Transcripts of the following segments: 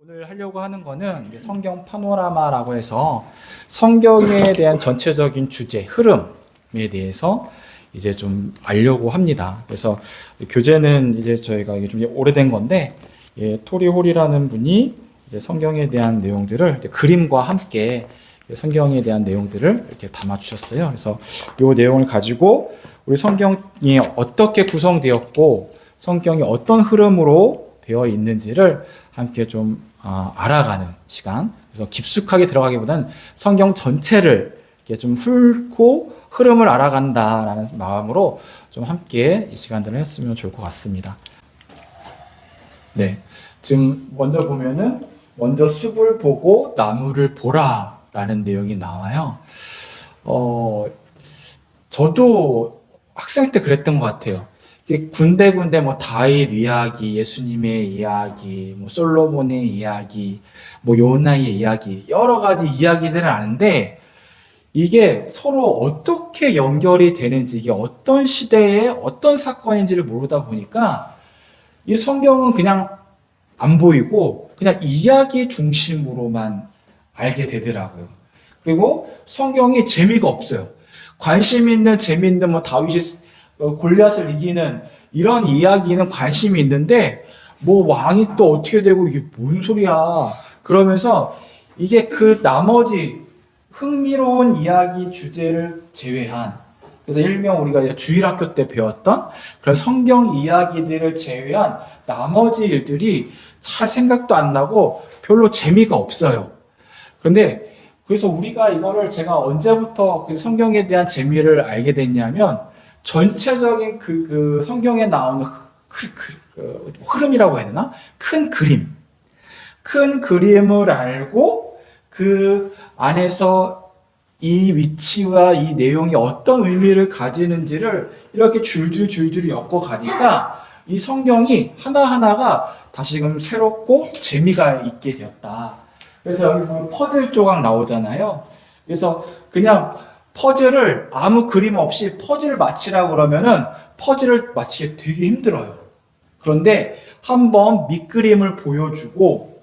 오늘 하려고 하는 거는 이제 성경 파노라마라고 해서 성경에 대한 전체적인 주제, 흐름에 대해서 이제 좀 알려고 합니다. 그래서 교재는 이제 저희가 이게 좀 오래된 건데, 토리 홀이라는 분이 이제 성경에 대한 내용들을 이제 그림과 함께 성경에 대한 내용들을 이렇게 담아 주셨어요. 그래서 이 내용을 가지고 우리 성경이 어떻게 구성되었고, 성경이 어떤 흐름으로 되어 있는지를 함께 좀 알아가는 시간. 그래서 깊숙하게 들어가기보다는 성경 전체를 이렇게 좀 훑고 흐름을 알아간다라는 마음으로 좀 함께 이 시간들을 했으면 좋을 것 같습니다. 네, 지금 먼저 보면은 먼저 숲을 보고 나무를 보라라는 내용이 나와요. 저도 학생 때 그랬던 것 같아요. 군데군데 뭐 다윗 이야기, 예수님의 이야기, 뭐 솔로몬의 이야기, 뭐 요나의 이야기, 여러 가지 이야기들을 아는데 이게 서로 어떻게 연결이 되는지, 이게 어떤 시대에 어떤 사건인지를 모르다 보니까 이 성경은 그냥 안 보이고 그냥 이야기 중심으로만 알게 되더라고요. 그리고 성경이 재미가 없어요. 관심 있는 재미있는 뭐 다윗이 골리앗을 이기는 이런 이야기는 관심이 있는데 뭐 왕이 또 어떻게 되고 이게 뭔 소리야 그러면서 이게 그 나머지 흥미로운 이야기 주제를 제외한, 그래서 일명 우리가 주일학교 때 배웠던 그런 성경 이야기들을 제외한 나머지 일들이 잘 생각도 안 나고 별로 재미가 없어요. 그런데 그래서 우리가 이거를 제가 언제부터 그 성경에 대한 재미를 알게 됐냐면 전체적인 그 성경에 나오는 흐름이라고 해야 되나? 큰 그림을 알고 그 안에서 이 위치와 이 내용이 어떤 의미를 가지는지를 이렇게 줄줄 엮어가니까 이 성경이 하나하나가 다시금 새롭고 재미가 있게 되었다. 그래서 여기 보면 퍼즐 조각 나오잖아요. 그래서 그냥 퍼즐을 아무 그림 없이 퍼즐을 맞히라고 그러면은 퍼즐을 맞히기 되게 힘들어요. 그런데 한번 밑그림을 보여주고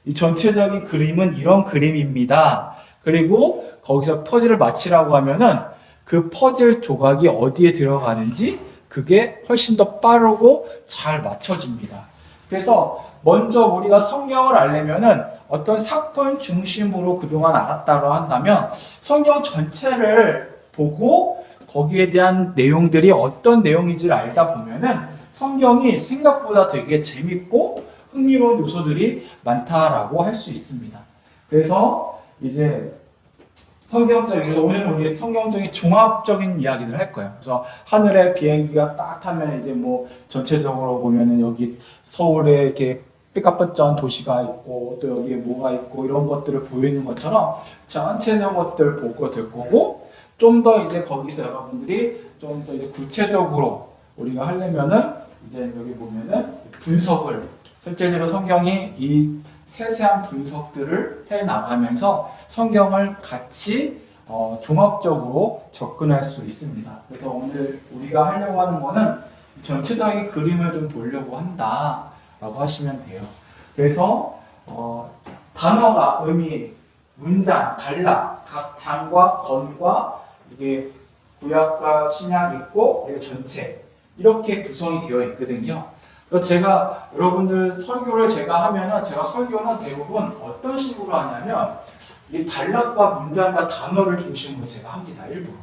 이 전체적인 그림은 이런 그림입니다. 그리고 거기서 퍼즐을 맞히라고 하면은 그 퍼즐 조각이 어디에 들어가는지 그게 훨씬 더 빠르고 잘 맞춰집니다. 그래서 먼저 우리가 성경을 알려면은 어떤 사건 중심으로 그동안 알았다고 한다면 성경 전체를 보고 거기에 대한 내용들이 어떤 내용인지를 알다 보면은 성경이 생각보다 되게 재밌고 흥미로운 요소들이 많다라고 할 수 있습니다. 그래서 이제 오늘 우리 성경적인 종합적인 이야기를 할 거예요. 그래서 하늘에 비행기가 딱 타면 이제 뭐 전체적으로 보면은 여기 서울에 이렇게 삐까뻔쩍한 도시가 있고 또 여기에 뭐가 있고 이런 것들을 보이는 것처럼 전체적인 것들을 보고 될 거고, 좀 더 이제 거기서 여러분들이 좀 더 이제 구체적으로 우리가 하려면은 이제 여기 보면은 분석을, 실제로 성경이 이 세세한 분석들을 해 나가면서 성경을 같이 종합적으로 접근할 수 있습니다. 그래서 오늘 우리가 하려고 하는 거는 전체적인 그림을 좀 보려고 한다라고 하시면 돼요. 그래서 단어가 의미, 문장, 단락, 각 장과 건과 이게 구약과 신약 있고 그리고 전체 이렇게 구성이 되어 있거든요. 그래서 제가 여러분들 설교를 제가 하면은 제가 설교는 대부분 어떤 식으로 하냐면 이 단락과 문장과 단어를 중심으로 제가 합니다. 일부러.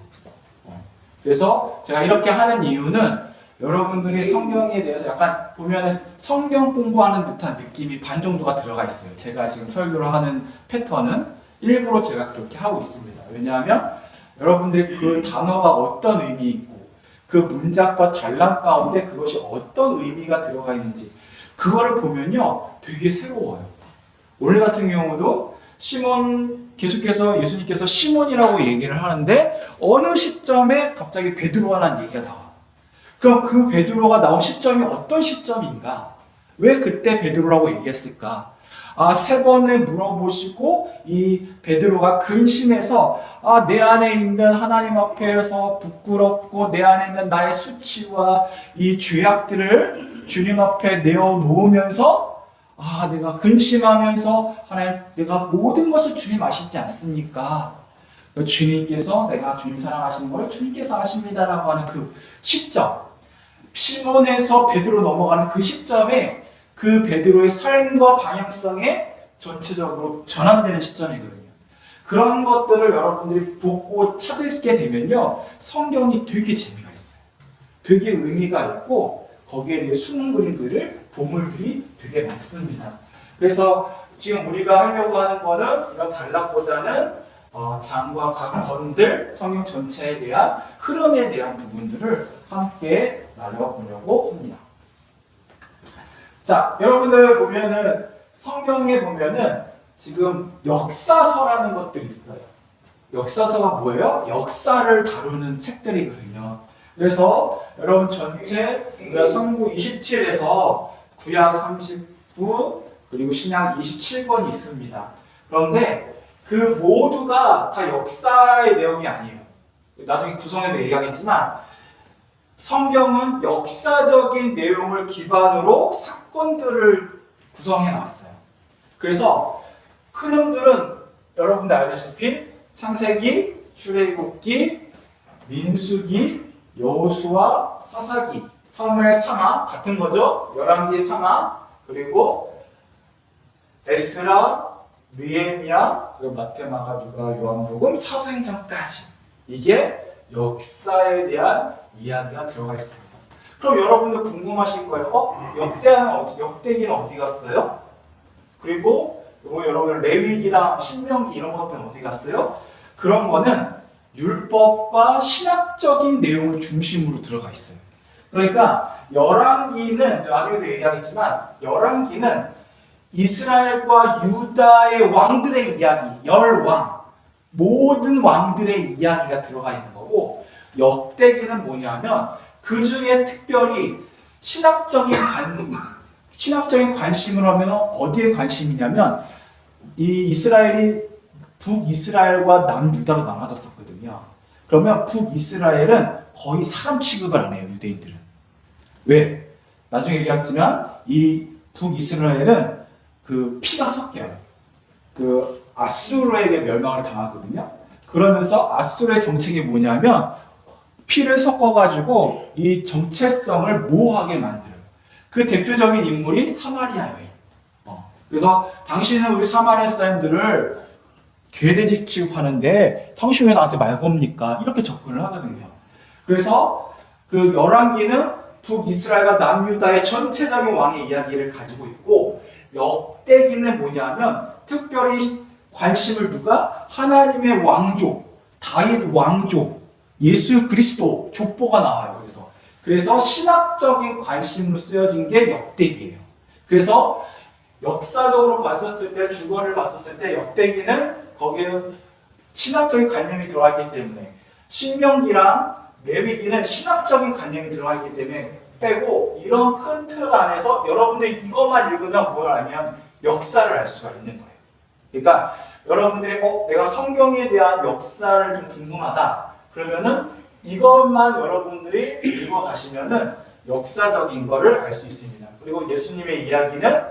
그래서 제가 이렇게 하는 이유는 여러분들이 성경에 대해서 약간 보면은 성경 공부하는 듯한 느낌이 반 정도가 들어가 있어요. 제가 지금 설교를 하는 패턴은 일부러 제가 그렇게 하고 있습니다. 왜냐하면 여러분들이 그 단어가 어떤 의미 있고 그 문장과 단락 가운데 그것이 어떤 의미가 들어가 있는지 그거를 보면요 되게 새로워요. 오늘 같은 경우도 시몬, 계속해서 예수님께서 시몬이라고 얘기를 하는데 어느 시점에 갑자기 베드로라는 얘기가 나와. 그럼 그 베드로가 나온 시점이 어떤 시점인가? 왜 그때 베드로라고 얘기했을까? 3번을 물어보시고 이 베드로가 근심해서 내 안에 있는 하나님 앞에서 부끄럽고 내 안에 있는 나의 수치와 이 죄악들을 주님 앞에 내어놓으면서 내가 근심하면서 하나님, 내가 모든 것을 주님 아시지 않습니까? 주님께서 내가 주님 사랑하시는 것을 주님께서 아십니다라고 하는 그 시점, 시몬에서 베드로 넘어가는 그 시점에 그 베드로의 삶과 방향성에 전체적으로 전환되는 시점이거든요. 그런 것들을 여러분들이 보고 찾게 되면요, 성경이 되게 재미가 있어요. 되게 의미가 있고 거기에 대해 숨은 그림들을 보물들이 되게 많습니다. 그래서 지금 우리가 하려고 하는 거는 이런 단락보다는 장과 각 건들, 성경 전체에 대한 흐름에 대한 부분들을 함께 나눠보려고 합니다. 자, 여러분들 보면은 성경에 보면은 지금 역사서라는 것들이 있어요. 역사서가 뭐예요? 역사를 다루는 책들이거든요. 그래서 여러분 전체 우리가 성구 27에서 구약 39 그리고 신약 27권이 있습니다. 그런데 그 모두가 다 역사의 내용이 아니에요. 나중에 구성에도 얘기하겠지만 성경은 역사적인 내용을 기반으로 사건들을 구성해 놨어요. 그래서 흐름들은 여러분들 알다시피 창세기, 출애굽기, 민수기, 여호수아, 사사기, 사무엘 3하 같은 거죠. 열왕기 3하, 그리고 에스라, 느헤미야, 그리고 마태, 마가, 누가, 요한복음, 사도행전까지 이게 역사에 대한 이야기가 들어가 있습니다. 그럼 여러분들 궁금하신 거예요? 역대기는 어디 갔어요? 그리고 여러분 레위기랑 신명기 이런 것들은 어디 갔어요? 그런 거는 율법과 신학적인 내용을 중심으로 들어가 있어요. 그러니까 열왕기는 나중에도 얘기하겠지만 열왕기는 이스라엘과 유다의 왕들의 이야기, 열왕, 모든 왕들의 이야기가 들어가 있는 거고, 역대기는 뭐냐면 그 중에 특별히 신학적인 관심을 하면 어디에 관심이냐면 이 이스라엘이 북이스라엘과 남유다로 나눠졌었거든요. 그러면 북이스라엘은 거의 사람 취급을 안 해요, 유대인들은. 왜? 나중에 얘기하겠지만 이 북이스라엘은 그 피가 섞여요. 그 아수르에게 멸망을 당하거든요. 그러면서 아수르의 정책이 뭐냐면 피를 섞어가지고 이 정체성을 모호하게 만들어요. 그 대표적인 인물이 사마리아예요. 그래서 당신은 우리 사마리아 사람들을 괴대직 취급하는데 당신 왜 나한테 말 겁니까? 이렇게 접근을 하거든요. 그래서 그 열왕기는 북이스라엘과 남유다의 전체적인 왕의 이야기를 가지고 있고, 역대기는 뭐냐면 특별히 관심을 누가? 하나님의 왕족, 다윗 왕족, 예수 그리스도 족보가 나와요. 그래서 신학적인 관심으로 쓰여진 게 역대기예요. 그래서 역사적으로 봤었을 때, 주거를 봤었을 때 역대기는 거기에는 신학적인 관념이 들어가 있기 때문에, 신명기랑 레위기는 신학적인 관념이 들어가 있기 때문에 빼고, 이런 큰 틀 안에서 여러분들이 이것만 읽으면 뭘 알면 역사를 알 수가 있는 거예요. 그러니까 여러분들이 내가 성경에 대한 역사를 좀 궁금하다 그러면은 이것만 여러분들이 읽어가시면은 역사적인 거를 알 수 있습니다. 그리고 예수님의 이야기는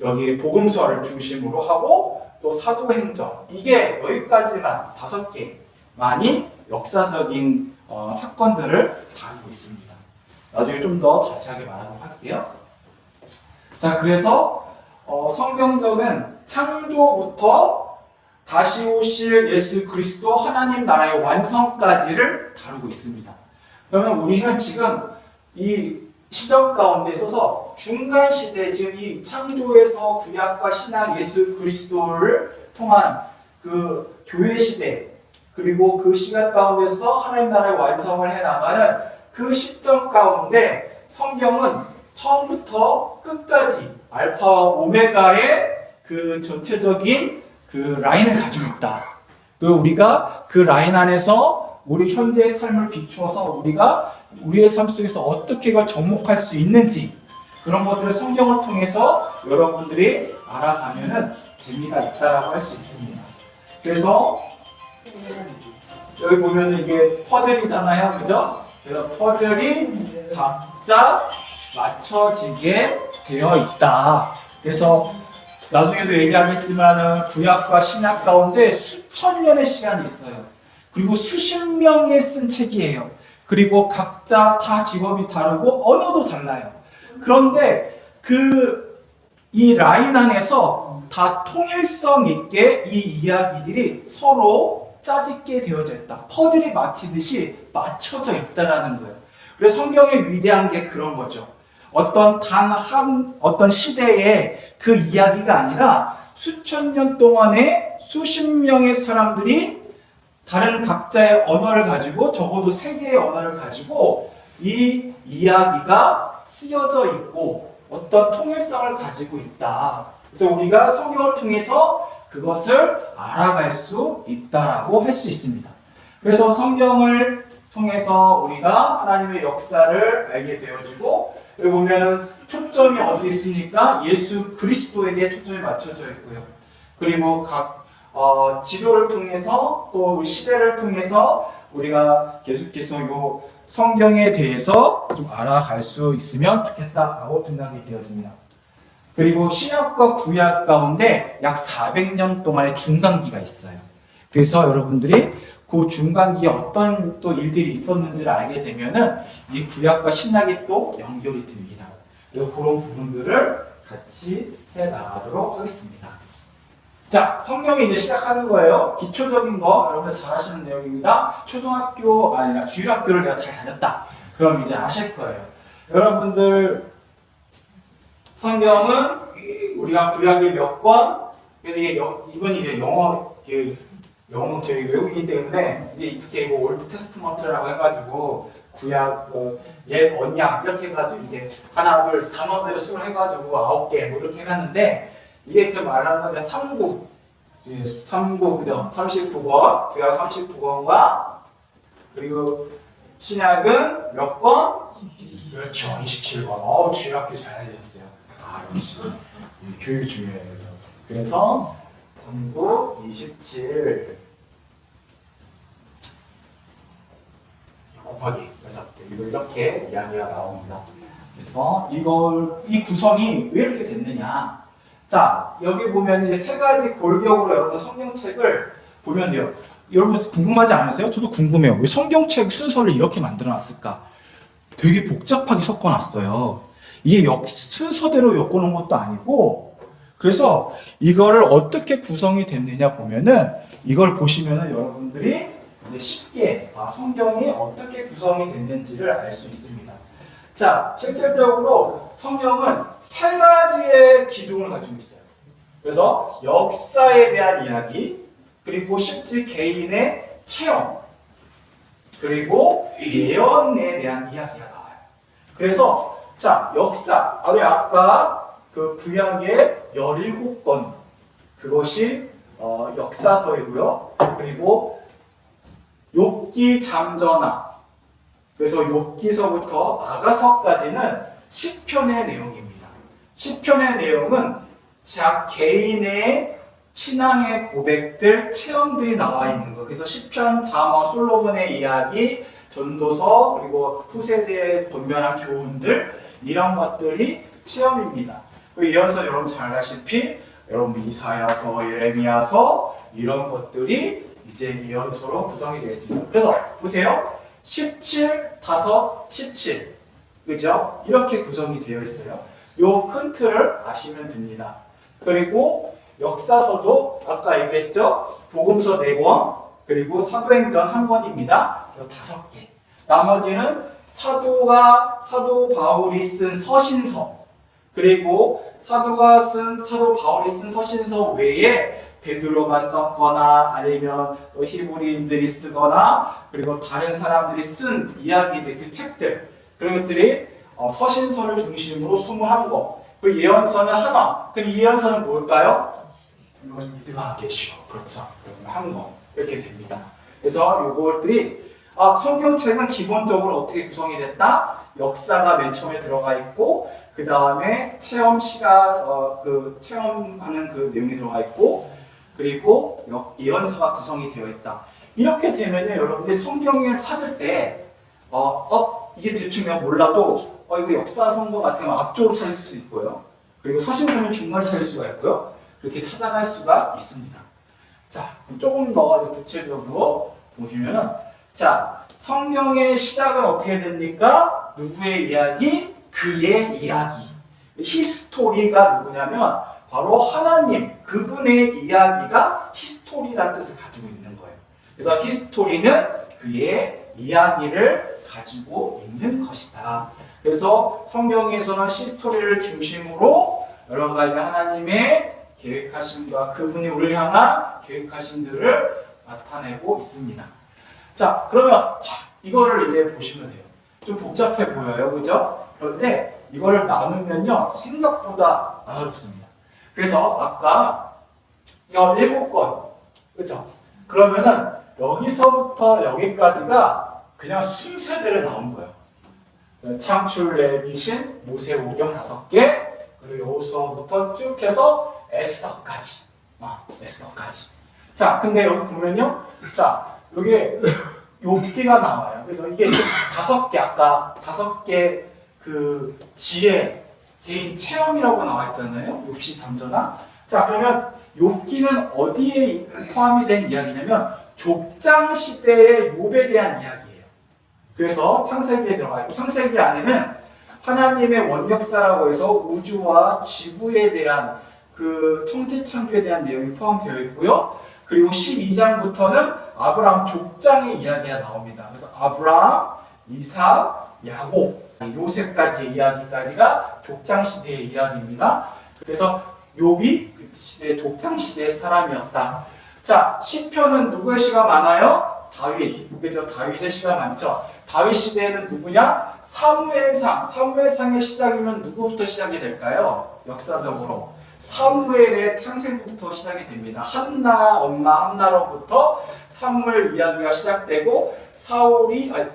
여기 복음서를 중심으로 하고 또 사도행전, 이게 여기까지만 5개만이 역사적인 사건들을 다루고 있습니다. 나중에 좀 더 자세하게 말하도록 할게요. 자, 그래서 성경적은 창조부터 다시 오실 예수 그리스도 하나님 나라의 완성까지를 다루고 있습니다. 그러면 우리는 지금 이 시점 가운데 있어서 중간 시대, 지금 이 창조에서 구약과 신약 예수 그리스도를 통한 그 교회 시대, 그리고 그 시간 가운데서 하나님 나라의 완성을 해나가는 그 시점 가운데 성경은 처음부터 끝까지 알파와 오메가의 그 전체적인 그 라인을 가지고 있다. 그리고 우리가 그 라인 안에서 우리 현재의 삶을 비추어서 우리가 우리의 삶 속에서 어떻게 이걸 접목할 수 있는지, 그런 것들을 성경을 통해서 여러분들이 알아가면은 재미가 있다라고 할 수 있습니다. 그래서 여기 보면은 이게 퍼즐이잖아요, 그죠? 그래서 퍼즐이 각자 맞춰지게 되어 있다. 그래서 나중에도 얘기하겠지만은 구약과 신약 가운데 수천 년의 시간이 있어요. 그리고 수십 명이 쓴 책이에요. 그리고 각자 다 직업이 다르고 언어도 달라요. 그런데 이 라인 안에서 다 통일성 있게 이 이야기들이 서로 짜집게 되어져 있다. 퍼즐이 맞히듯이 맞춰져 있다라는 거예요. 그래서 성경의 위대한 게 그런 거죠. 어떤 시대에 그 이야기가 아니라 수천 년 동안에 수십 명의 사람들이 다른 각자의 언어를 가지고 적어도 세 개의 언어를 가지고 이 이야기가 쓰여져 있고 어떤 통일성을 가지고 있다. 그래서 우리가 성경을 통해서 그것을 알아갈 수 있다라고 할 수 있습니다. 그래서 성경을 통해서 우리가 하나님의 역사를 알게 되어지고 여기 보면은 초점이 어디 있습니까? 예수 그리스도에게 초점이 맞춰져 있고요. 그리고 각 지도를 통해서 또 시대를 통해서 우리가 계속해서 요 성경에 대해서 좀 알아갈 수 있으면 좋겠다라고 생각이 되었습니다. 그리고 신약과 구약 가운데 약 400년 동안의 중간기가 있어요. 그래서 여러분들이 그 중간기에 어떤 또 일들이 있었는지를 알게 되면은 이 구약과 신약이 또 연결이 됩니다. 그래서 그런 부분들을 같이 해 나가도록 하겠습니다. 자, 성경이 이제 시작하는 거예요. 기초적인 거 여러분들 잘 아시는 내용입니다. 초등학교 아니라 주일학교를 내가 잘 다녔다. 그럼 이제 아실 거예요. 여러분들 성경은 우리가 구약의 몇 권, 그래서 이건 이제 영어 저희 외국이기 때문에 이제 이렇게 올드 테스트먼트라고 해가지고 구약 옛 언약 이렇게 해가지고 이제 하나 둘 단어대로 수를 해가지고 9개 뭐 이렇게 해놨는데 이게 그 말하는 건 삼국 그죠? 39권 구약 39권과 그리고 신약은 몇 권? 그렇죠 27권. 주일학교 잘 다니셨어요. 역시 교육이 중요해요. 그래서 삼국 27 곱하기 그래서 이렇게 이야기가 나옵니다. 그래서 이 구성이 왜 이렇게 됐느냐? 자, 여기 보면 이제 세 가지 골격으로 여러분 성경책을 보면 돼요. 여러분 궁금하지 않으세요? 저도 궁금해요. 왜 성경책 순서를 이렇게 만들어놨을까? 되게 복잡하게 섞어놨어요. 이게 순서대로 엮어놓은 것도 아니고, 그래서 이거를 어떻게 구성이 됐느냐 보면은 이걸 보시면은 여러분들이 이제 쉽게 성경이 어떻게 구성이 됐는지를 알 수 있습니다. 자, 실질적으로 성경은 세 가지의 기둥을 가지고 있어요. 그래서 역사에 대한 이야기, 그리고 실제 개인의 체험, 그리고 예언에 대한 이야기가 나와요. 그래서 자, 역사, 우리 아까 그 구약의 17권 그것이 역사서이고요. 그리고 욥기 잠전하, 그래서 욥기서부터 아가서까지는 시편의 내용입니다. 시편의 내용은 자 개인의 신앙의 고백들, 체험들이 나와 있는 거. 그래서 시편, 잠언, 솔로몬의 이야기, 전도서, 그리고 후세대의 권면한 교훈들, 이런 것들이 체험입니다. 예언서 여러분 잘 아시다시피 여러분 이사야서, 예레미야서 이런 것들이 이제 예언서로 구성이 되어 있습니다. 그래서 보세요. 17, 5, 17. 그죠? 이렇게 구성이 되어 있어요. 요 큰 틀을 아시면 됩니다. 그리고 역사서도 아까 얘기했죠? 복음서 4권, 그리고 사도행전 1권입니다. 5개. 나머지는 사도 바울이 쓴 서신서, 그리고 사도 바울이 쓴 서신서 외에 베드로가 썼거나 아니면 또 히브리인들이 쓰거나 그리고 다른 사람들이 쓴 이야기들, 그 책들, 그런 것들이 서신서를 중심으로 21권. 그리고 예언서는 하나. 그럼 예언서는 뭘까요? 이것은 요한계시록. 그렇죠. 한 권. 이렇게 됩니다. 그래서 요것들이 성경책은 기본적으로 어떻게 구성이 됐다? 역사가 맨 처음에 들어가 있고 그 다음에 체험하는 그 내용이 들어가 있고 그리고 예언서가 구성이 되어 있다. 이렇게 되면요, 여러분들이 성경을 찾을 때 이게 대충 그냥 몰라도 이거 역사 선거 같으면 앞쪽으로 찾을 수 있고요. 그리고 서신서는 중간을 찾을 수가 있고요. 그렇게 찾아갈 수가 있습니다. 자, 조금 더 구체적으로 보시면은, 자, 성경의 시작은 어떻게 됩니까? 누구의 이야기? 그의 이야기. 히스토리가 누구냐면 바로 하나님, 그분의 이야기가 히스토리라는 뜻을 가지고 있는 거예요. 그래서 히스토리는 그의 이야기를 가지고 있는 것이다. 그래서 성경에서는 히스토리를 중심으로 여러 가지 하나님의 계획하심과 그분이 우리를 향한 계획하심들을 나타내고 있습니다. 자, 그러면 이거를 이제 보시면 돼요. 좀 복잡해 보여요, 그죠? 그런데 이거를 나누면요 생각보다 어렵습니다. 그래서 아까 17권, 그죠? 그러면은 여기서부터 여기까지가 그냥 순서대로 나온 거예요. 창출, 레위신, 모세오경 5개, 그리고 여호수아부터 쭉 해서 에스더까지. 에스더까지. 자, 근데 여기 보면요. 자, 여기 욥기가 나와요. 그래서 이게 5개, 아까 5개 그 지혜, 개인 체험이라고 나와 있잖아요. 욥시 잠전화. 자, 그러면 욥기는 어디에 포함이 된 이야기냐면 족장 시대의 욥에 대한 이야기예요. 그래서 창세기에 들어가 있고 창세기 안에는 하나님의 원역사라고 해서 우주와 지구에 대한 그 천지창조에 대한 내용이 포함되어 있고요. 그리고 12장부터는 아브라함 족장의 이야기가 나옵니다. 그래서 아브라함, 이삭, 야곱, 요셉까지의 이야기까지가 족장 시대의 이야기입니다. 그래서 욥이 그 시대 족장 시대의 사람이었다. 자, 시편은 누구의 시가 많아요? 다윗. 그죠? 다윗의 시가 많죠. 다윗 시대에는 누구냐? 사무엘상. 사무엘상의 시작이면 누구부터 시작이 될까요? 역사적으로 사무엘의 탄생부터 시작이 됩니다. 한나, 엄마 한나로부터 사무엘 이야기가 시작되고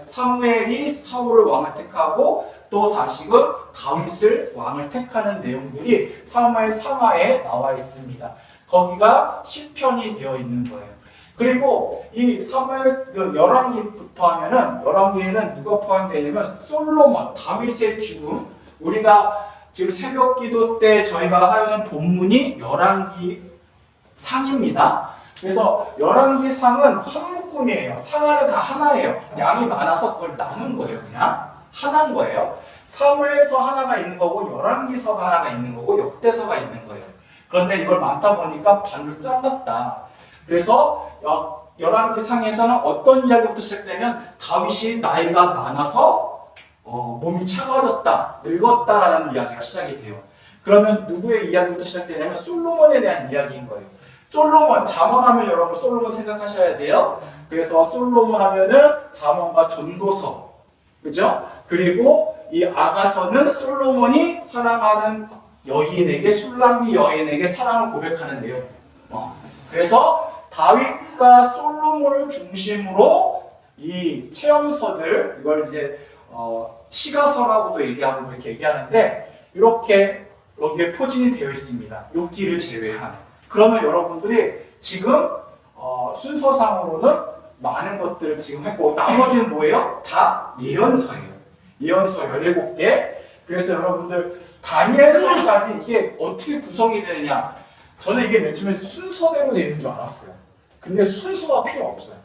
사무엘이 사울을 왕을 택하고 또 다시금 다윗을 왕을 택하는 내용들이 사무엘 상하에 나와 있습니다. 거기가 시편이 되어 있는 거예요. 그리고 이 사무엘 열왕기부터 하면은 열왕기에는 누가 포함되냐면 솔로몬, 다윗의 죽음. 우리가 지금 새벽 기도 때 저희가 하는 본문이 열왕기 상입니다. 그래서 열왕기 상은 한 묶음이에요. 상 안에 다 하나예요. 양이 많아서 그걸 나눈 거예요. 그냥 하나인 거예요. 사무엘서 하나가 있는 거고 열왕기서가 하나가 있는 거고 역대서가 있는 거예요. 그런데 이걸 많다 보니까 반을 잘랐다. 그래서 열왕기 상에서는 어떤 이야기부터 시작되면 다윗이 나이가 많아서 몸이 차가워졌다, 늙었다라는 이야기가 시작이 돼요. 그러면 누구의 이야기부터 시작되냐면 솔로몬에 대한 이야기인 거예요. 솔로몬, 잠언하면 여러분 솔로몬 생각하셔야 돼요. 그래서 솔로몬 하면은 잠언과 전도서, 그죠? 그리고 이 아가서는 솔로몬이 사랑하는 여인에게, 술람미 여인에게 사랑을 고백하는 내용. 그래서 다윗과 솔로몬을 중심으로 이 체험서들, 이걸 이제 시가서라고도 얘기하고 이렇게 얘기하는데 이렇게 여기에 포진이 되어 있습니다. 욥기를 제외한. 그러면 여러분들이 지금 순서상으로는 많은 것들을 지금 했고 나머지는 뭐예요? 다 예언서예요. 예언서 17개. 그래서 여러분들 다니엘서까지 이게 어떻게 구성이 되느냐. 저는 이게 맨 처음에 순서대로 되는 줄 알았어요. 근데 순서가 필요 없어요.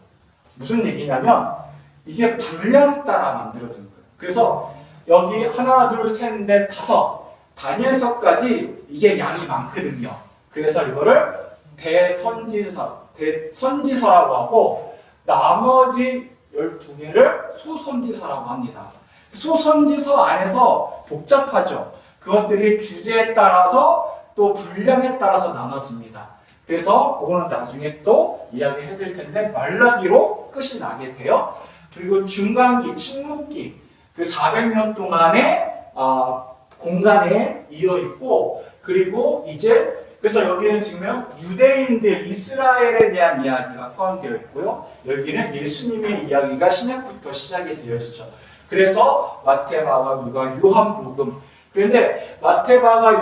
무슨 얘기냐면 이게 분량 따라 만들어진 거예요. 그래서 여기 하나, 둘, 셋, 넷, 5 다니엘서까지 이게 양이 많거든요. 그래서 이거를 대선지서라고 하고 나머지 12개를 소선지서라고 합니다. 소선지서 안에서 복잡하죠. 그것들이 주제에 따라서 또 분량에 따라서 나눠집니다. 그래서 그거는 나중에 또 이야기해 드릴 텐데 말라기로 끝이 나게 돼요. 그리고 중간기, 침묵기 그 400년 동안의 공간에 이어 있고 그리고 이제 그래서 여기는 지금 유대인들 이스라엘에 대한 이야기가 포함되어 있고요. 여기는 예수님의 이야기가 신약부터 시작이 되어지죠. 그래서 마태마가 누가 요한복음. 그런데 마태마가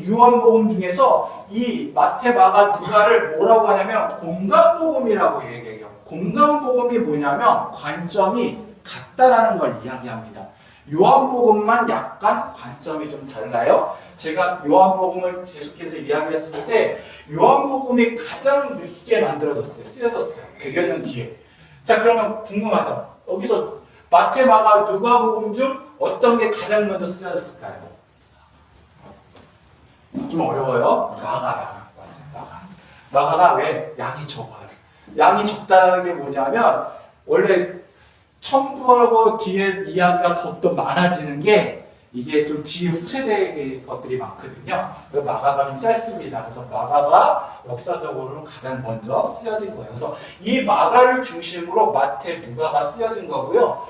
요한복음 중에서 이 마태마가 누가를 뭐라고 하냐면 공간복음이라고 얘기해요. 공간복음이 뭐냐면 관점이 같다라는 걸 이야기합니다. 요한복음만 약간 관점이 좀 달라요. 제가 요한복음을 계속해서 이야기했었을 때 요한복음이 가장 늦게 만들어졌어요. 쓰여졌어요. 100여 년 뒤에. 자, 그러면 궁금하죠? 여기서 마태, 마가, 누가복음 중 어떤 게 가장 먼저 쓰여졌을까요? 좀 어려워요. 마가야. 맞아요. 마가가 왜? 양이 적어요. 양이 적다는 게 뭐냐면 원래 첨부하고 뒤에 이야기가 더욱더 많아지는 게 이게 좀 뒤에 후세대의 것들이 많거든요. 그래서 마가가 좀 짧습니다. 그래서 마가가 역사적으로는 가장 먼저 쓰여진 거예요. 그래서 이 마가를 중심으로 마태, 누가가 쓰여진 거고요.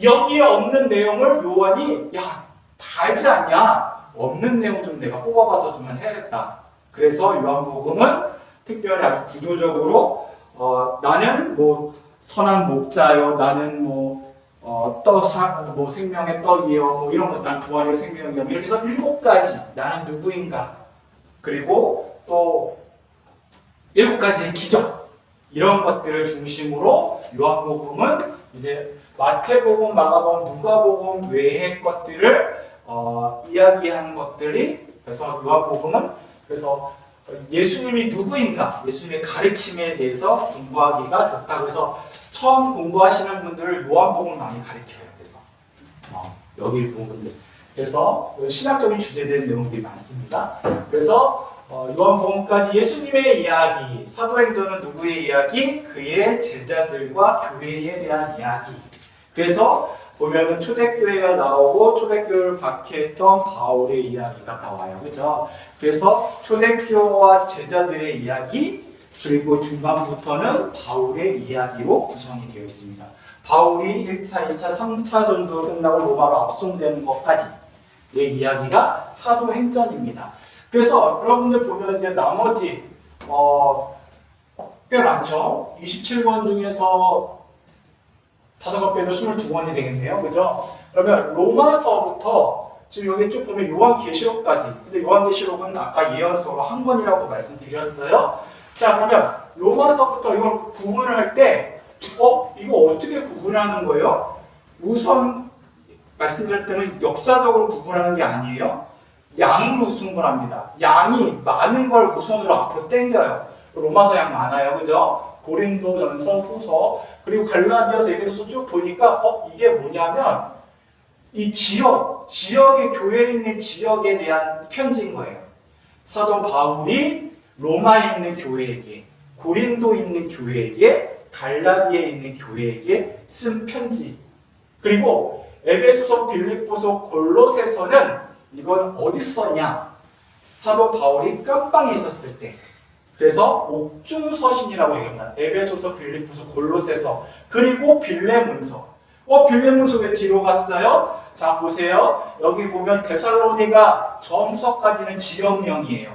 여기에 없는 내용을 요한이 야, 다 알지 않냐? 없는 내용 좀 내가 뽑아봐서 좀 해야겠다. 그래서 요한복음은 특별히 아주 구조적으로 나는 뭐 선한 목자요, 나는 뭐 생명의 떡이요, 뭐 이런 거, 난 부활의 생명이요, 이렇게 해서 7가지 나는 누구인가, 그리고 또 7가지의 기적, 이런 것들을 중심으로 요한복음은 이제 마태복음, 마가복음, 누가복음 외의 것들을 이야기하는 것들이, 그래서 요한복음은 그래서 예수님이 누구인가, 예수님의 가르침에 대해서 공부하기가 좋다. 그래서 처음 공부하시는 분들을 요한복음을 많이 가르쳐요. 그래서 여기 부분들. 그래서 신학적인 주제된 내용들이 많습니다. 그래서 요한복음까지 예수님의 이야기, 사도행전은 누구의 이야기? 그의 제자들과 교회에 대한 이야기. 그래서 보면은 초대교회가 나오고 초대교회를 박해했던 바울의 이야기가 나와요. 그죠? 그래서 초대교회와 제자들의 이야기, 그리고 중간부터는 바울의 이야기로 구성이 되어 있습니다. 바울이 1차, 2차, 3차 정도 끝나고 로마로 압송되는 것까지의 이야기가 사도행전입니다. 그래서 여러분들 보면 이제 나머지 꽤 많죠. 27권 중에서 5번 빼면 22권이 되겠네요. 그죠? 그러면 로마서부터 지금 여기 쭉 보면 요한계시록까지. 근데 요한계시록은 아까 예언서로 한 권이라고 말씀드렸어요. 자, 그러면 로마서부터 이걸 구분을 할 때 이거 어떻게 구분하는 거예요? 우선 말씀드릴 때는 역사적으로 구분하는 게 아니에요. 양으로 구분합니다. 양이 많은 걸 우선으로 앞으로 당겨요. 로마서 양 많아요. 그죠? 고린도전서, 후서, 그리고 갈라디아서, 에베소서 쭉 보니까 이게 뭐냐면 이 지역의 교회에 있는 지역에 대한 편지인 거예요. 사도 바울이 로마에 있는 교회에게, 고린도에 있는 교회에게, 갈라디아에 있는 교회에게 쓴 편지. 그리고 에베소서, 빌립보서, 골로새서는 이건 어디 썼냐? 사도 바울이 깜방에 있었을 때. 그래서 옥중서신이라고 얘기합니다. 에베소서, 빌립보서, 골로새서, 그리고 빌레몬서. 빌레몬서 왜 뒤로 갔어요? 자, 보세요. 여기 보면 데살로니가 전후서까지는 지역명이에요.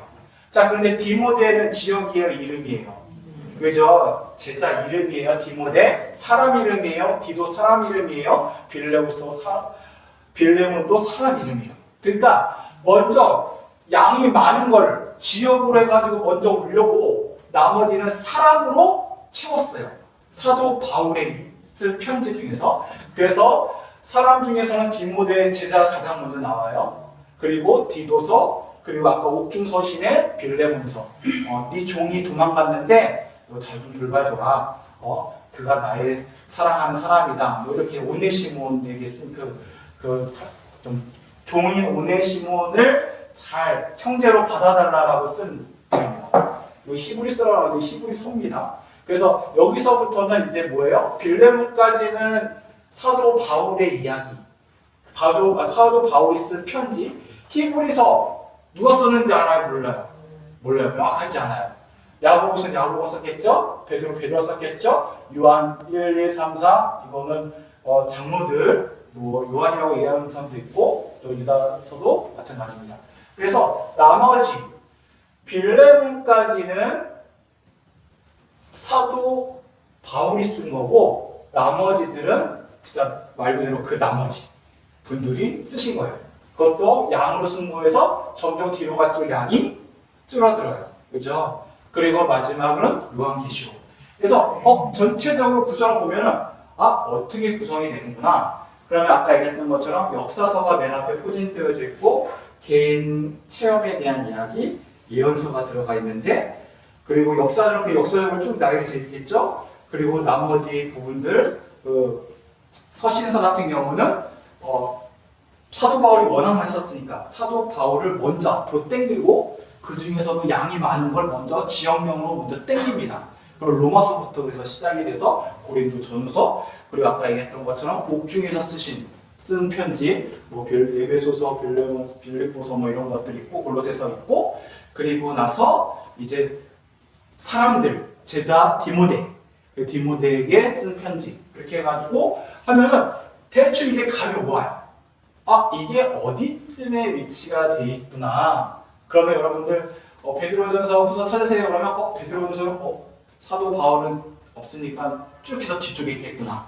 자, 그런데 디모데는 지역이에요, 이름이에요? 그죠? 제자 이름이에요, 디모데. 사람 이름이에요. 디도 사람 이름이에요. 빌레몬도 사람 이름이에요. 그러니까 먼저 양이 많은 걸 지역으로 해가지고 먼저 올려고 나머지는 사람으로 채웠어요. 사도 바울의 쓸 편지 중에서. 그래서 사람 중에서는 디모데의 제자가 가장 먼저 나와요. 그리고 디도서, 그리고 아까 옥중서신의 빌레몬서. 네 종이 도망갔는데 너 잘 좀 돌봐줘라. 그가 나의 사랑하는 사람이다. 뭐 이렇게 오네시몬에게 쓴 좀 종인 오네시몬을 잘 형제로 받아달라고 쓴 거예요. 히브리서라고 히브리서입니다. 그래서 여기서부터는 이제 뭐예요? 빌레몬까지는 사도 바울의 이야기. 사도 바울이 쓴 편지. 히브리서 누가 썼는지 알아요? 몰라요. 명확하지 않아요. 야고보서는 야고보가 썼겠죠? 베드로가 썼겠죠? 요한 1, 2, 3, 4 이거는 장로들 뭐 요한이라고 얘기하는 사람도 있고 또 유다서도 마찬가지입니다. 그래서 나머지 빌레몬까지는 사도 바울이 쓴 거고 나머지들은 진짜 말 그대로 그 나머지 분들이 쓰신 거예요. 그것도 양으로 쓴 거에서 점점 뒤로 갈수록 양이 줄어들어요. 그죠? 그리고 마지막으로는 요한계시록. 그래서 전체적으로 구성을 보면은 어떻게 구성이 되는구나. 그러면 아까 얘기했던 것처럼 역사서가 맨 앞에 포진되어져 있고 개인 체험에 대한 이야기, 예언서가 들어가 있는데 그리고 역사는 그 역사적으로 쭉 나열이 되어 있겠죠. 그리고 나머지 부분들 서신서 같은 경우는 사도 바울이 워낙 많이 썼으니까 사도 바울을 먼저 앞으로 땡기고 그 중에서도 양이 많은 걸 먼저 지역명으로 먼저 땡깁니다. 그리고 로마서부터 그래서 시작이 돼서 고린도 전서 그리고 아까 얘기했던 것처럼 옥중에서 쓴 편지 뭐 에베소서, 빌립보서 뭐 이런 것들이 있고 골로새서 있고 그리고 나서 이제 사람들 제자 디모데에게 쓴 편지 이렇게 해가지고 하면은 대충 이제 감이 와요. 아 이게 어디쯤에 위치가 돼 있구나. 그러면 여러분들 베드로전서 후서 찾으세요. 그러면 베드로전서는 사도 바울은 없으니까 쭉 해서 뒤쪽에 있겠구나.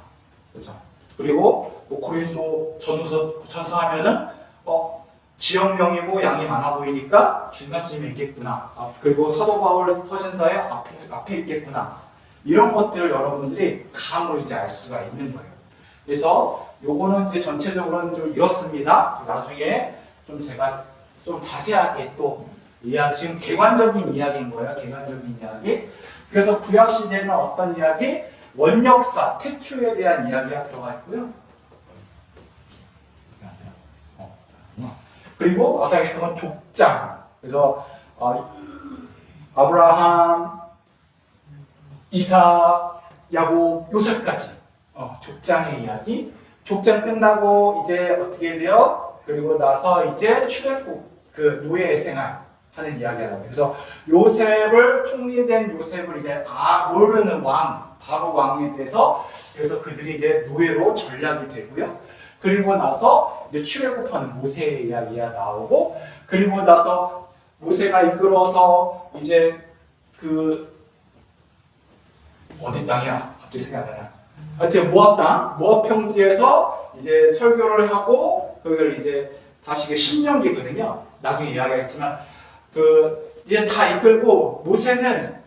그렇죠. 그리고 고린도 전서 하면은 지역명이고 양이 많아 보이니까 중간쯤에 있겠구나. 그리고 사도 바울 서신서에 앞에 있겠구나. 이런 것들을 여러분들이 감으로 이제 알 수가 있는 거예요. 그래서 요거는 이제 전체적으로는 좀 이렇습니다. 나중에 좀 제가 좀 자세하게 또 지금 객관적인 이야기인 거예요. 객관적인 이야기. 그래서 구약 시대에는 어떤 이야기? 원역사, 태초에 대한 이야기가 들어가 있고요. 그리고 아까 얘기했던 건 족장. 그래서 아브라함, 이삭, 야곱, 요셉까지 족장의 이야기. 족장 끝나고 이제 어떻게 돼요? 그리고 나서 이제 출애굽 그 노예 생활 하는 이야기가 나와요. 그래서 요셉을 총리된 요셉을 이제 모르는 바로 왕에 대해서 그래서 그들이 이제 노예로 전락이 되고요. 그리고 나서 이제 출애굽하는 모세의 이야기가 나오고 그리고 나서 모세가 이끌어서 이제 어디 땅이야? 갑자기 생각이 안 나요. 하여튼 모압 평지에서 이제 설교를 하고 그걸 이제 다시 신명기거든요. 나중에 이야기하겠지만 이제 다 이끌고 모세는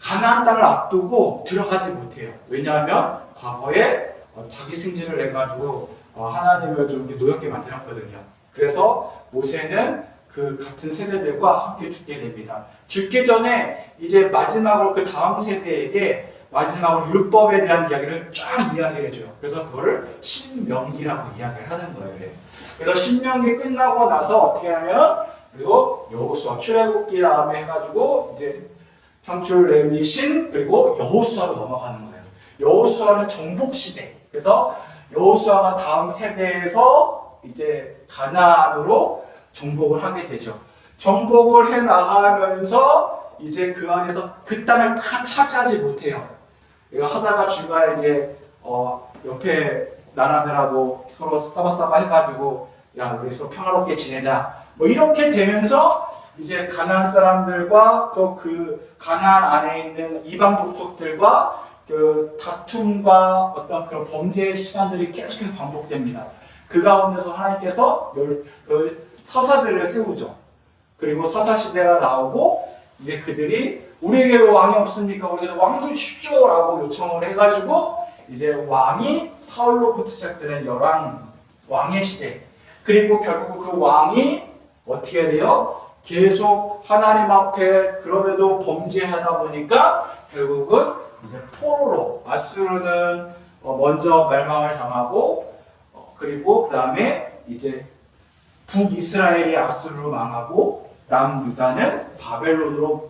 가나안 땅을 앞두고 들어가지 못해요. 왜냐하면 과거에 자기 승진을 해가지고 하나님을 좀 노엽게 만들었거든요. 그래서 모세는 그 같은 세대들과 함께 죽게 됩니다. 죽기 전에 이제 마지막으로 그 다음 세대에게 마지막으로 율법에 대한 이야기를 쫙 이야기를 해줘요. 그래서 그거를 신명기라고 이야기를 하는 거예요. 그래서 신명기 끝나고 나서 어떻게 하면 그리고 여호수아 출애굽기 다음에 해가지고 이제 창출 레위 신 그리고 여호수아로 넘어가는 거예요. 여호수아는 정복 시대. 그래서 여호수아가 다음 세대에서 이제 가나안으로 정복을 하게 되죠. 정복을 해 나가면서 이제 그 안에서 그 땅을 다 차지하지 못해요. 하다가 중간에 이제 옆에 나라들하고 서로 싸바싸바 해가지고 야 우리 서로 평화롭게 지내자 뭐 이렇게 되면서 이제 가나안 사람들과 또 그 가나안 안에 있는 이방 족속들과 그 다툼과 어떤 그런 범죄의 시간들이 계속해서 반복됩니다. 그 가운데서 하나님께서 서사들을 세우죠. 그리고 서사 시대가 나오고 이제 그들이 우리에게 왕이 없습니까? 우리에게 왕 주십시오! 라고 요청을 해가지고 이제 왕이 사울로부터 시작되는 왕의 시대. 그리고 결국 그 왕이 어떻게 돼요? 계속 하나님 앞에 그럼에도 범죄하다 보니까 결국은 이제 포로로 아수르는 먼저 멸망을 당하고 그리고 그 다음에 이제 북이스라엘이 아수르로 망하고 남유다는 바벨론으로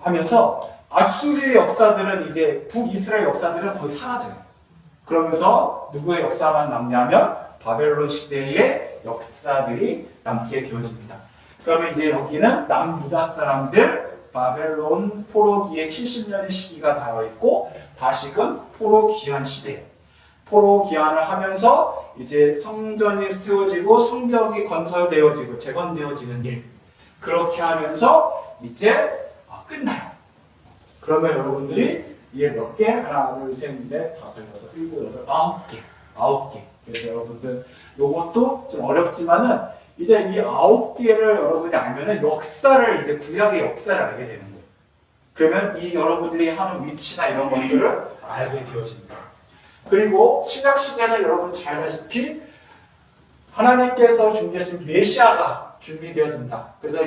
하면서 아수르의 역사들은 이제 북이스라엘 역사들은 거의 사라져요. 그러면서 누구의 역사만 남냐면 바벨론 시대의 역사들이 남게 되어집니다. 그러면 이제 여기는 남유다 사람들 바벨론 포로기의 70년의 시기가 닿아 있고 다시금 포로 귀환 시대. 포로 귀환을 하면서 이제 성전이 세워지고 성벽이 건설되어지고 재건되어지는 일. 그렇게 하면서 이제 끝나요. 그러면 여러분들이 이게 몇 개? 하나, 둘, 셋, 넷, 다섯, 여섯, 일곱, 여덟, 아홉 개. 그래서 여러분들 요것도 좀 어렵지만은 이제 이 9개를 여러분이 알면은 역사를 이제 구약의 역사를 알게 되는 거예요. 그러면 이 여러분들이 하는 위치나 이런 것들을 알게 되어집니다. 그리고 신약 시대는 여러분 잘 알다시피 하나님께서 준비하신 메시아가 준비되어진다. 그래서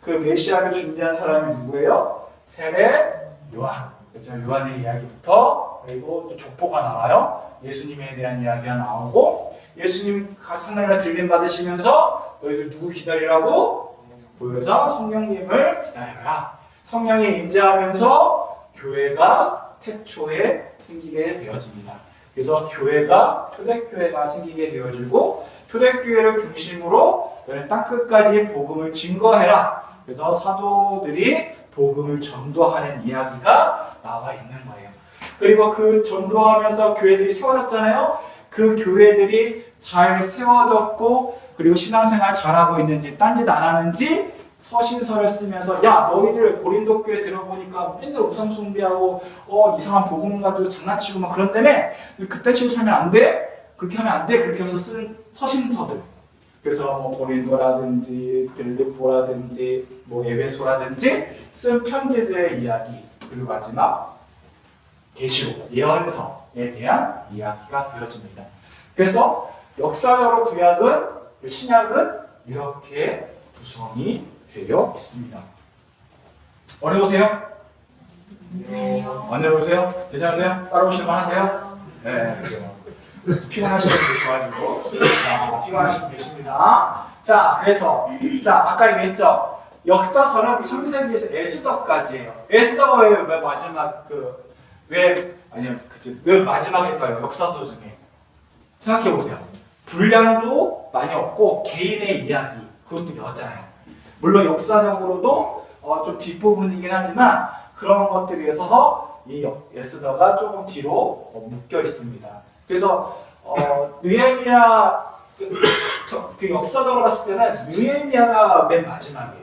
그 메시아를 준비한 사람이 누구예요? 세례 요한. 그래서 요한의 이야기부터 그리고 또 족보가 나와요. 예수님에 대한 이야기가 나오고 예수님 하늘나라 들림 받으시면서 너희들 누구 기다리라고? 보여서 성령님을 기다려라. 성령이 임재하면서 교회가 태초에 생기게 되어집니다. 그래서 교회가 초대교회가 생기게 되어지고 초대교회를 중심으로 너는 땅끝까지 복음을 증거해라. 그래서 사도들이 복음을 전도하는 이야기가 나와 있는 거예요. 그리고 그 전도하면서 교회들이 세워졌잖아요. 그 교회들이 잘 세워졌고 그리고 신앙생활 잘하고 있는지 딴짓 안 하는지 서신서를 쓰면서 야 너희들 고린도 교회 들어보니까 맨날 우상 숭배하고 이상한 복음 가지고 장난치고 막 그런다며 그때 치고 살면 안 돼? 그렇게 하면 안 돼? 그렇게 하면서 쓴 서신서들. 그래서 뭐 고린도라든지 빌립보라든지 뭐 에베소라든지 쓴 편지들의 이야기 그리고 마지막 계시록 예언서에 대한 이야기가 되어집니다. 그래서 역사적으로 구약은 신약은 이렇게 구성이 되어 있습니다. 어려우세요? 안 어려우세요? 괜찮으세요? 따라오실만 하세요? 네, 그래요. 피곤하신 분 계셔가지고 피곤하신 분 계십니다. 자, 그래서 아까 얘기했죠. 역사서는 3세기에서 에스더까지예요. 에스더가 왜 마지막 왜 마지막일까요? 역사서 중에 생각해 보세요. 분량도 많이 없고 개인의 이야기 그것도 여자예요. 물론 역사적으로도 좀 뒷부분이긴 하지만 그런 것들에 있어서 이 에스더가 조금 뒤로 묶여 있습니다. 그래서 느헤미야 그 역사적으로 봤을 때는 느헤미야가 맨 마지막이에요.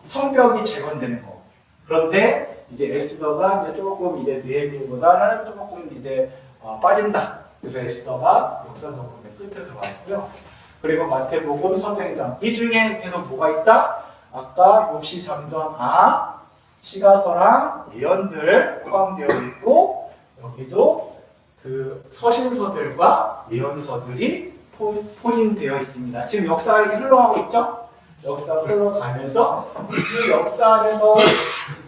성벽이 재건되는 거. 그런데 이제 에스더가 이제 조금 이제 느헤미야보다는 조금 이제 빠진다. 그래서 에스더가 역사적으로 맨 끝에 들어와 있고요. 그리고 마태복음, 사도행전 이 중에 계속 뭐가 있다? 아까 욥시, 잠언, 시가서랑 예언들 포함되어 있고 여기도 그 서신서들과 예언서들이 포진되어 있습니다. 지금 역사가 이렇게 흘러가고 있죠? 역사가 흘러가면서 그 역사 안에서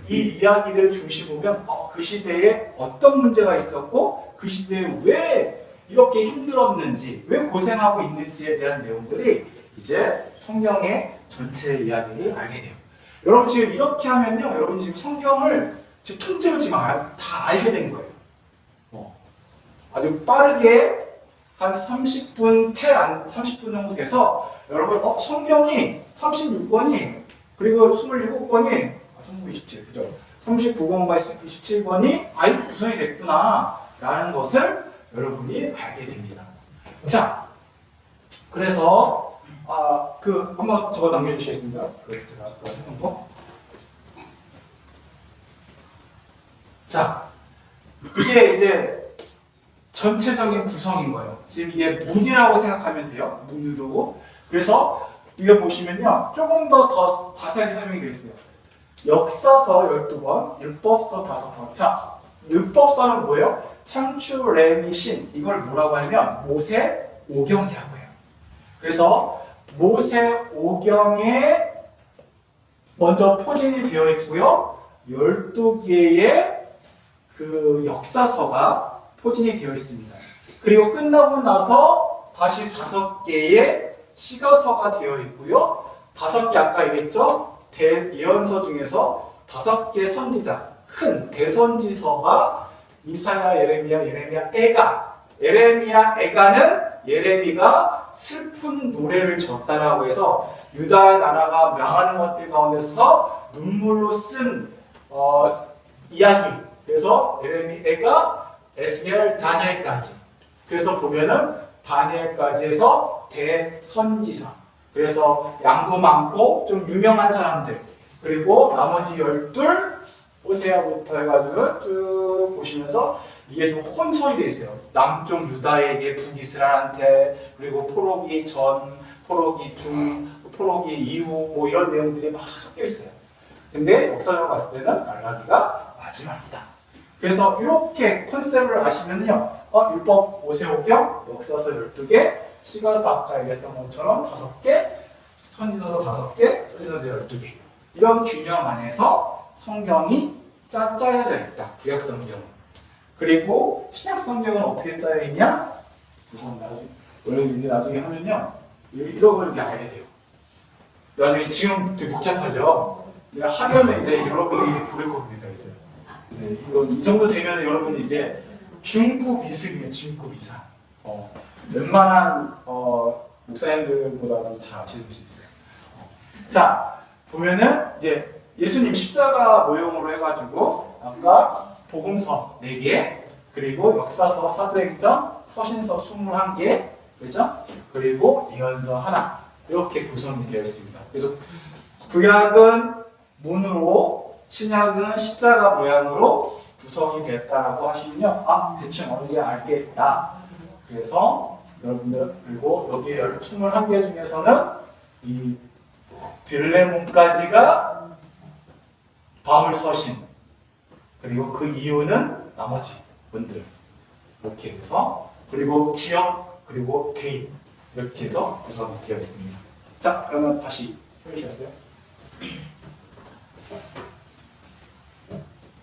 이 이야기들을 중심으로 보면 그 시대에 어떤 문제가 있었고 그 시대에 왜 이렇게 힘들었는지 왜 고생하고 있는지에 대한 내용들이 이제 성경의 전체 이야기를 알게 돼요. 여러분 지금 이렇게 하면요, 여러분 지금 성경을 지금 통째로 지금 다 알게 된 거예요. 아주 빠르게 한 30분 30분 정도 돼서 여러분 성경이 36권이 그리고 27권이 27 그죠? 39권과 27권이 아이고 구성이 됐구나 라는 것을 여러분이 알게 됩니다. 자, 그래서 한번 저거 남겨주시겠습니다. 제가 했던 거. 자, 이게 이제 전체적인 구성인 거예요. 지금 이게 문이라고 생각하면 돼요. 문으로. 그래서 이거 보시면요, 조금 더 자세하게 설명이 되어 있어요. 역사서 12번, 율법서 5번. 자, 율법서는 뭐예요? 창출, 레미, 신 이걸 뭐라고 하냐면 모세 오경이라고 해요. 그래서 모세 오경에 먼저 포진이 되어 있고요. 12개의 그 역사서가 포진이 되어 있습니다. 그리고 끝나고 나서 다시 5개의 시가서가 되어 있고요. 5개 아까 얘기했죠? 대예언서 중에서 5개 선지자, 큰 대선지서가 이사야, 예레미야, 에가. 예레미야, 에가는 예레미가 슬픈 노래를 졌다라고 해서 유다의 나라가 망하는 것들 가운데서 눈물로 쓴 이야기. 그래서 예레미, 에가, 에스겔, 다니엘까지. 그래서 보면은 다니엘까지 해서 대선지서. 그래서 양도 많고 좀 유명한 사람들. 그리고 나머지 12 호세아부터 해가지고 쭉 보시면서 이게 좀 혼선이 돼 있어요. 남쪽 유다에게 북이스라엘한테 그리고 포로기 전, 포로기 중, 포로기 이후 뭐 이런 내용들이 막 섞여 있어요. 근데 역사적으로 봤을 때는 말라기가 마지막이다. 그래서 이렇게 컨셉을 아시면요. 율법 5세오경, 역사서 12개, 시가서 아까 얘기했던 것처럼 5개, 선지서도 5개, 선지서도 12개. 이런 균형 안에서 성경이 짜여져 있다. 구약 성경은. 그리고 신약 성경은 어떻게 짜여 있냐? 우선 나중에 하면요. 이런 걸 이제 알게 돼요. 나중에 지금 되게 복잡하죠? 하면은 이제 여러분이 보일 겁니다, 이제. 네, 이 정도 되면 여러분이 이제 중급 이상이에요, 중급 이상. 웬만한 목사님들보다도 잘 아실 수 있어요. 자, 보면은 이제 예수님 십자가 모형으로 해가지고 아까 복음서 4개, 그리고 역사서, 사도행전, 서신서 21개, 그렇죠? 그리고 예언서 하나 이렇게 구성이 되어 있습니다. 그래서 구약은 문으로, 신약은 십자가 모양으로 구성이 됐다라고 하시면요, 대충 어느 게 알겠다. 그래서 여러분들, 그리고 여기 21개 중에서는 이 빌레몬까지가 바울 서신, 그리고 그 이유는 나머지 분들 이렇게 해서, 그리고 지역, 그리고 개인 이렇게 해서 구성이 되어 있습니다. 자, 그러면 다시 펴주셨어요?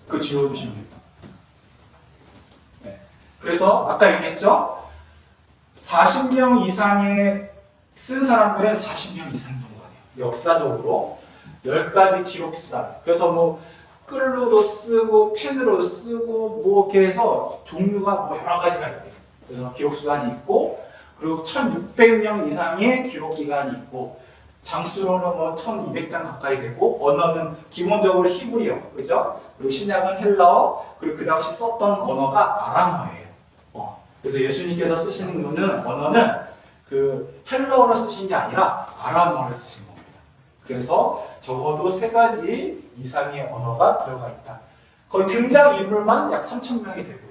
그 지워주시면 됩니다. 네. 그래서 아까 얘기했죠? 40명 이상의 쓴 사람들은 40명 이상 정도가 돼요. 역사적으로 10가지 기록 수단. 그래서 뭐 끌로도 쓰고 펜으로 쓰고 뭐 이렇게 해서 종류가 뭐 여러 가지가 있대요. 그래서 기록 수단이 있고, 그리고 1600명 이상의 기록 기간이 있고, 장수로는 뭐 1200장 가까이 되고, 언어는 기본적으로 히브리어, 그죠? 그리고 신약은 헬라어, 그리고 그 당시 썼던 언어가 아람어예요. 그래서 예수님께서 쓰시는 언어는 그 헬라어로 쓰신 게 아니라 아람어를 쓰신 겁니다. 그래서 적어도 3가지 이상의 언어가 들어가 있다. 거의 등장인물만 약 3000명이 되고요.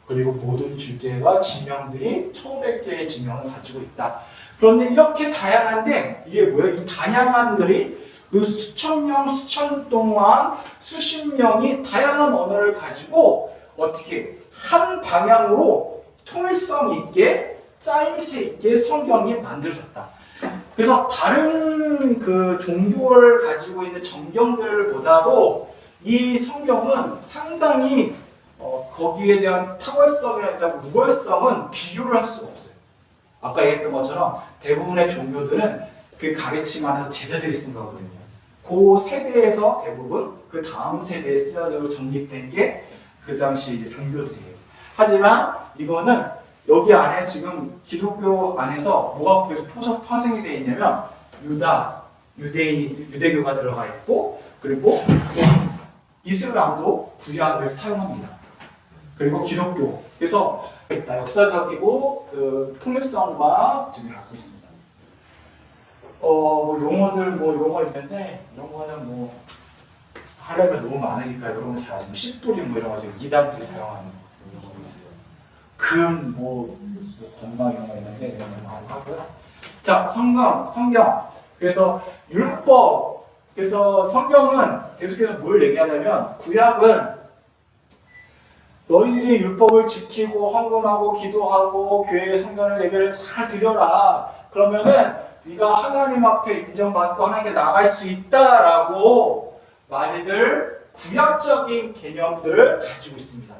그리고 모든 주제와 지명들이 1500개의 지명을 가지고 있다. 그런데 이렇게 다양한데, 이게 뭐예요? 이 다양한들이 그 수천 명, 수천 동안 수십 명이 다양한 언어를 가지고 어떻게 한 방향으로 통일성 있게, 짜임새 있게 성경이 만들어졌다. 그래서 다른 그 종교를 가지고 있는 정경들보다도 이 성경은 상당히 거기에 대한 탁월성이나 무걸성은 비교를 할 수가 없어요. 아까 얘기했던 것처럼 대부분의 종교들은 그 가르침 안에서 제자들이 쓴 거거든요. 그 세대에서 대부분 그 다음 세대에 쓰여져 정립된 게 그 당시 이제 종교들이에요. 하지만 이거는 여기 안에 지금 기독교 안에서 뭐가 계속 파생이 되어 있냐면 유대교가 들어가 있고, 그리고 이슬람도 구약을 사용합니다. 그리고 기독교. 그래서 역사적이고 그 통일성과 지금 갖고 있습니다. 뭐 용어 있는데, 용어는 뭐 하려면 너무 많으니까 여러분 잘 아시면 씨뿌리 뭐 이런 거 지금 이단들이 사용하는 용어가 있어요. 건강 이런 거 있는데 이런 거 많이 하고요. 자, 성경. 그래서 율법. 그래서 성경은 계속해서 뭘 얘기하냐면, 구약은 너희들이 율법을 지키고 헌금하고 기도하고 교회에 성전을 예배를 잘 드려라. 그러면은 네가 하나님 앞에 인정받고 하나님께 나갈 수 있다라고 많이들 구약적인 개념들을 가지고 있습니다.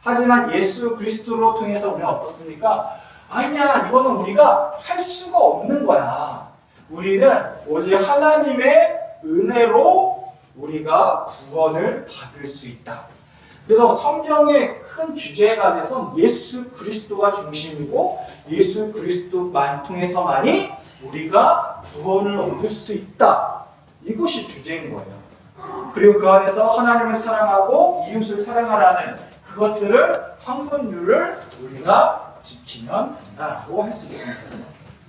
하지만 예수 그리스도로 통해서 우리는 어떻습니까? 아니야, 이거는 우리가 할 수가 없는 거야. 우리는 오직 하나님의 은혜로 우리가 구원을 받을 수 있다. 그래서 성경의 큰 주제가 돼서 예수 그리스도가 중심이고, 예수 그리스도만 통해서만이 우리가 구원을 얻을 수 있다. 이것이 주제인 거예요. 그리고 그 안에서 하나님을 사랑하고 이웃을 사랑하라는 그것들을, 황금률을 우리가 지키면 된다라고 할 수 있습니다.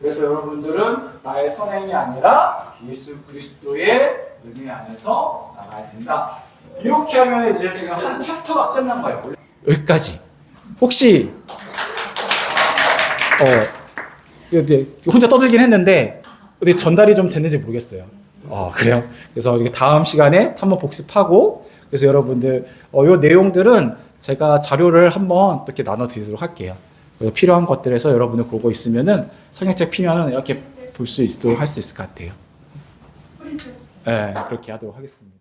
그래서 여러분들은 나의 선행이 아니라 예수 그리스도의 은혜 안에서 나가야 된다. 이렇게 하면 이제 지금 한 챕터가 끝난 거예요. 여기까지. 혹시 혼자 떠들긴 했는데 어떻게 전달이 좀 됐는지 모르겠어요. 그래요? 그래서 다음 시간에 한번 복습하고, 그래서 여러분들 이 내용들은 제가 자료를 한번 이렇게 나눠드리도록 할게요. 그래서 필요한 것들에서 여러분들 보고 있으면은 성경책 피면은 이렇게 볼 수 있도록 할 수 있을 것 같아요. 네, 그렇게 하도록 하겠습니다.